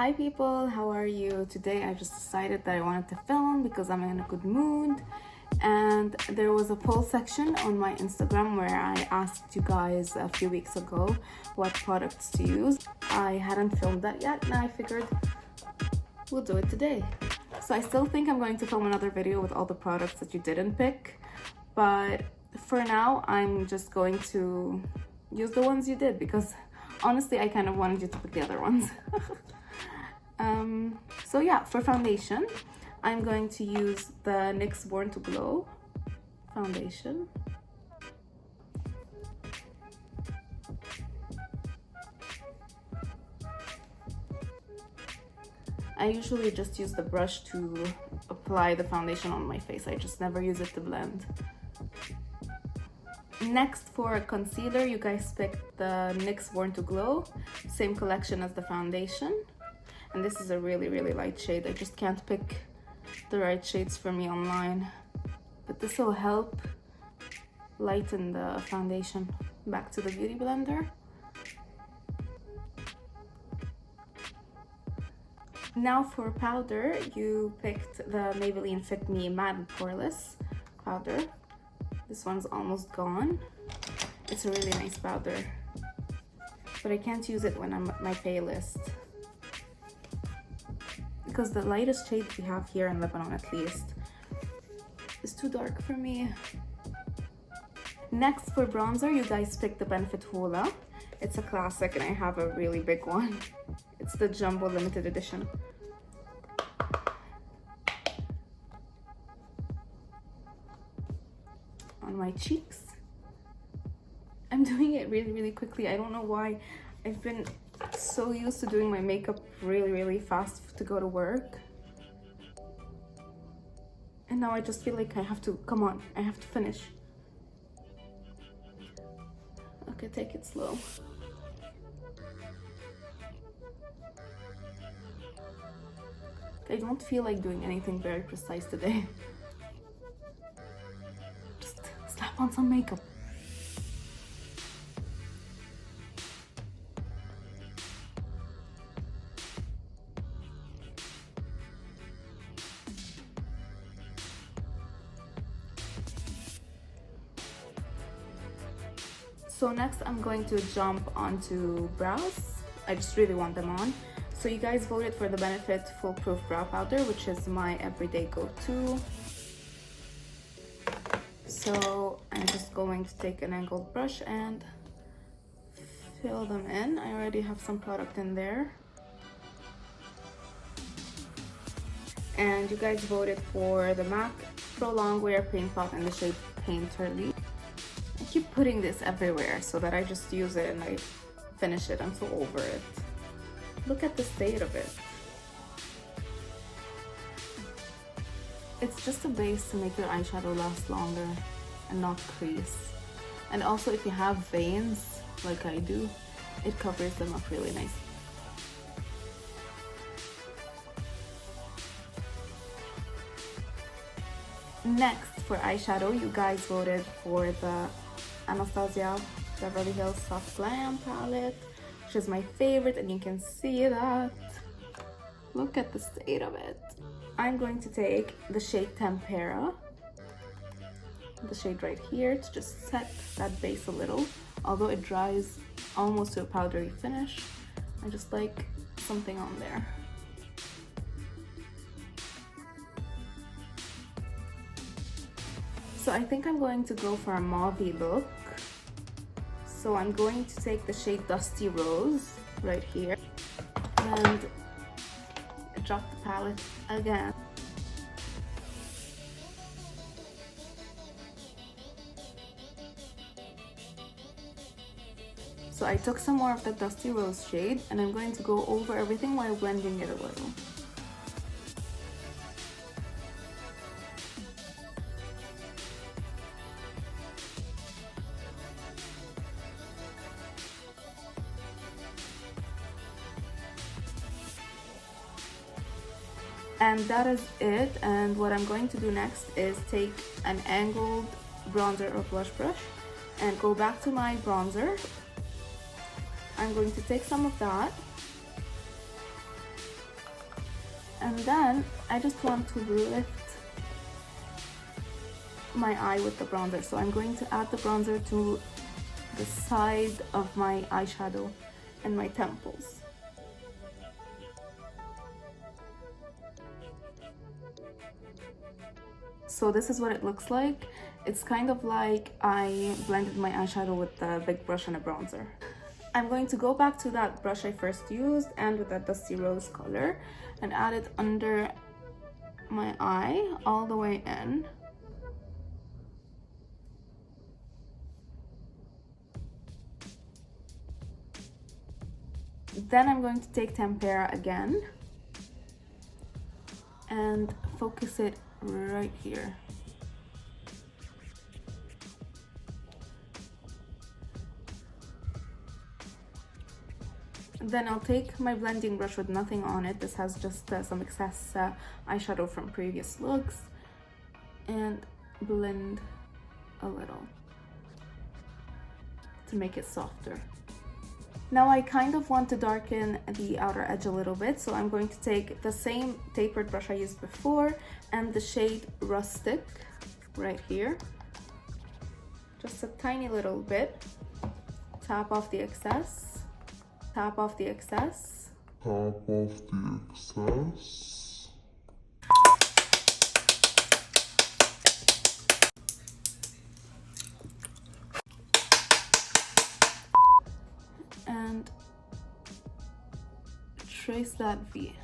Hi people, how are you? Today I just decided that I wanted to film because I'm in a good mood, and there was a poll section on my Instagram where I asked you guys a few weeks ago what products to use. I hadn't filmed that yet and I figured we'll do it today. So I still think I'm going to film another video with all the products that you didn't pick, but for now I'm just going to use the ones you did because honestly I kind of wanted you to pick the other ones. So yeah, for foundation I'm going to use the NYX Born to Glow foundation. I usually just use the brush to apply the foundation on my face. I just never use it to blend. Next, for concealer, you guys picked the NYX Born to Glow, same collection as the foundation. And this is a really light shade. I just can't pick the right shades for me online. But this will help lighten the foundation. Back to the Beauty Blender. Now for powder, you picked the Maybelline Fit Me Matte Poreless powder. This one's almost gone. It's a really nice powder, but I can't use it when I'm at my palest because the lightest shade we have here in Lebanon, at least, is too dark for me. Next, for bronzer, you guys picked the Benefit Hoola. It's a classic and I have a really big one. It's the Jumbo Limited Edition. On my cheeks. I'm doing it really quickly. I don't know why. I've been so used to doing my makeup really fast to go to work. And now I just feel like I have to, come on, I have to finish. Okay, take it slow. I don't feel like doing anything very precise today. Just slap on some makeup. So next I'm going to jump onto brows. I just really want them on. So you guys voted for the Benefit Foolproof Brow Powder, which is my everyday go-to. So I'm just going to take an angled brush and fill them in. I already have some product in there. And you guys voted for the MAC Pro Longwear Paint Pot in the shade Painterly. I keep putting this everywhere so that I just use it and I finish it. I'm so over it. Look at the state of it. It's just a base to make your eyeshadow last longer and not crease. And also if you have veins, like I do, it covers them up really nice. Next, for eyeshadow, you guys voted for the Anastasia Beverly Hills Soft Glam palette, which is my favorite, and you can see that. Look at the state of it. I'm going to take the shade Tempera, the shade right here, to just set that base a little. Although it dries almost to a powdery finish, I just like something on there. So I think I'm going to go for a mauvey look. So I'm going to take the shade Dusty Rose right here and drop the palette again. So I took some more of the Dusty Rose shade and I'm going to go over everything while blending it a little. And that is it. And what I'm going to do next is take an angled bronzer or blush brush and go back to my bronzer. I'm going to take some of that And then I just want to lift my eye with the bronzer. So I'm going to add the bronzer to the side of my eyeshadow and my temples. So this is what it looks like. It's kind of like I blended my eyeshadow with the big brush and a bronzer. I'm going to go back to that brush I first used and with that dusty rose color and add it under my eye all the way in. Then I'm going to take tempera again and focus it right here. Then I'll take my blending brush with nothing on it. This has just some excess eyeshadow from previous looks, and blend a little to make it softer. Now I kind of want to darken the outer edge a little bit, so I'm going to take the same tapered brush I used before and the shade Rustic right here. Just a tiny little bit. Tap off the excess. Tap off the excess. Top off the excess. And trace that V.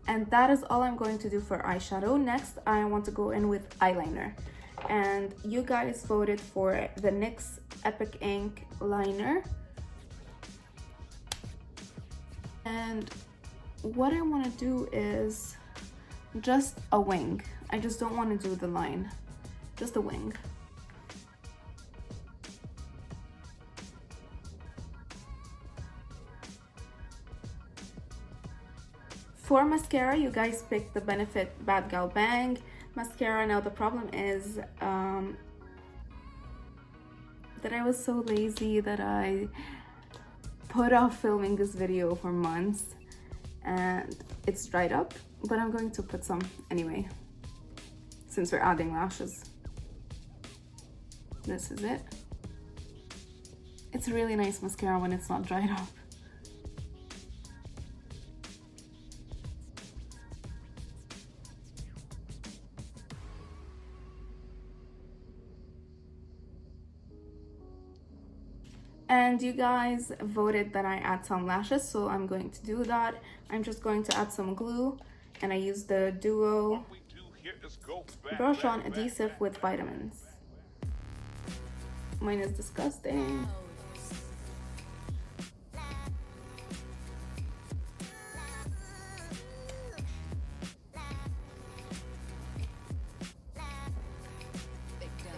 And that is all I'm going to do for eyeshadow. Next, I want to go in with eyeliner. And you guys voted for the NYX Epic Ink liner. And what I want to do is just a wing. I just don't want to do the line, just a wing. For mascara, you guys picked the Benefit Bad Gal Bang mascara. Now the problem is that I was so lazy that I put off filming this video for months and it's dried up, but I'm going to put some anyway since we're adding lashes. This is it. It's a really nice mascara when it's not dried up. And you guys voted that I add some lashes, so I'm going to do that. I'm just going to add some glue, and I use the Duo brush on adhesive with vitamins. Mine is disgusting.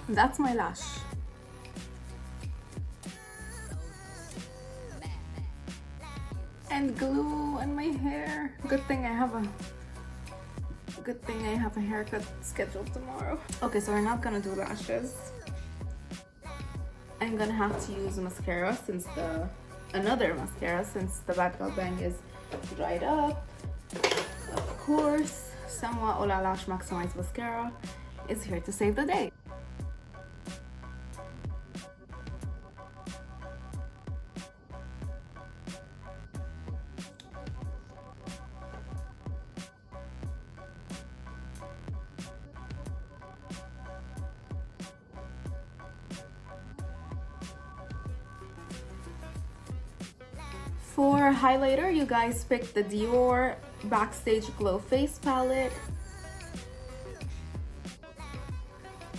That's my lash. And glue on my hair. Good thing I have a haircut scheduled tomorrow. Okay, so we're not gonna do lashes. I'm gonna have to use mascara since another mascara since the Bad Gal Bang is dried up. Of course, Samwa Ola Lash Maximize Mascara is here to save the day. For highlighter, you guys picked the Dior Backstage Glow Face Palette.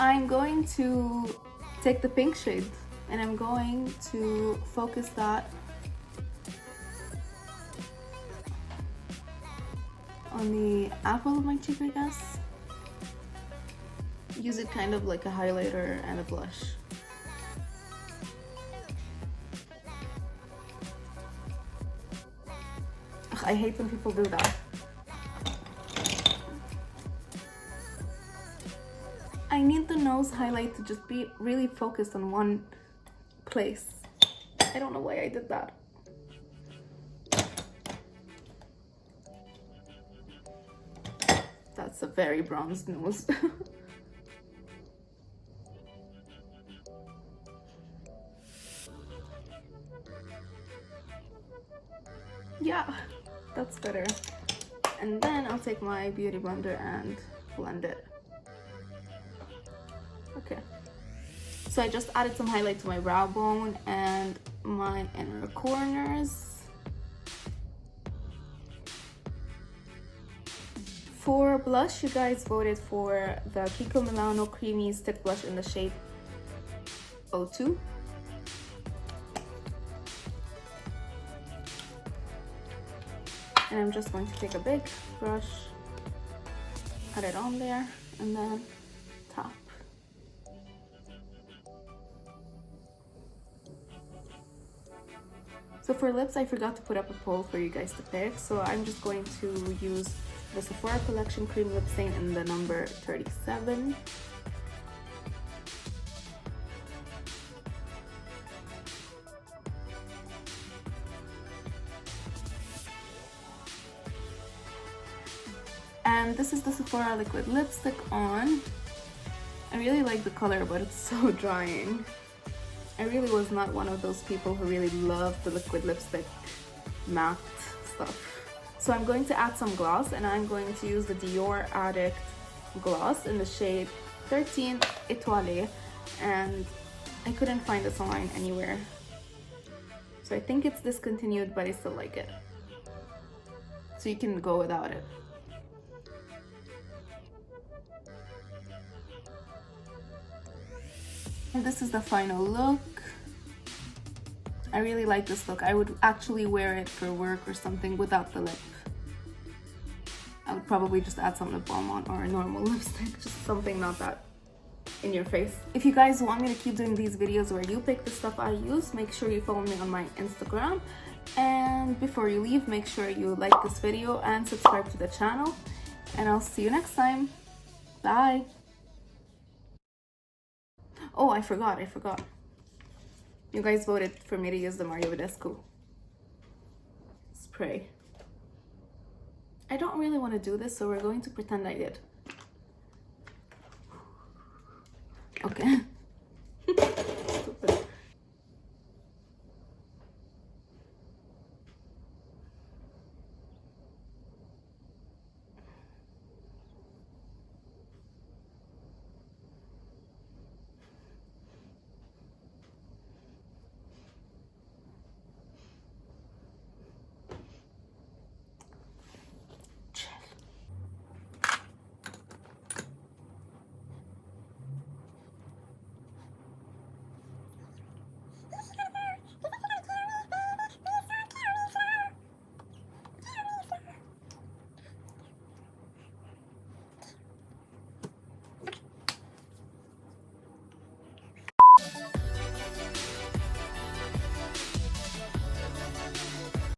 I'm going to take the pink shade and I'm going to focus that on the apple of my cheek, I guess. Use it kind of like a highlighter and a blush. I hate when people do that. I need the nose highlight to just be really focused on one place. I don't know why I did that. That's a very bronzed nose. Yeah, that's better. And then I'll take my beauty blender and blend it. Okay. So I just added some highlight to my brow bone and my inner corners. For blush, you guys voted for the Kiko Milano Creamy Stick Blush in the shade 02. And I'm just going to take a big brush, add it on there, and then tap. So for lips, I forgot to put up a poll for you guys to pick. So I'm just going to use the Sephora Collection Cream Lip Stain in the number 37. And this is the Sephora Liquid Lipstick on. I really like the color, but it's so drying. I really was not one of those people who really loved the liquid lipstick matte stuff. So I'm going to add some gloss, and I'm going to use the Dior Addict gloss in the shade 13 Etoile, and I couldn't find this online anywhere. So I think it's discontinued, but I still like it. So you can go without it. And this is the final look. I really like this look. I would actually wear it for work or something without the lip. I would probably just add some lip balm on, or a normal lipstick, just something not that in your face. If you guys want me to keep doing these videos where you pick the stuff I use, make sure you follow me on my Instagram. And before you leave, make sure you like this video and subscribe to the channel. And I'll see you next time. Bye. Oh, I forgot. You guys voted for me to use the Mario Badescu spray. I don't really want to do this, so we're going to pretend I did. Okay.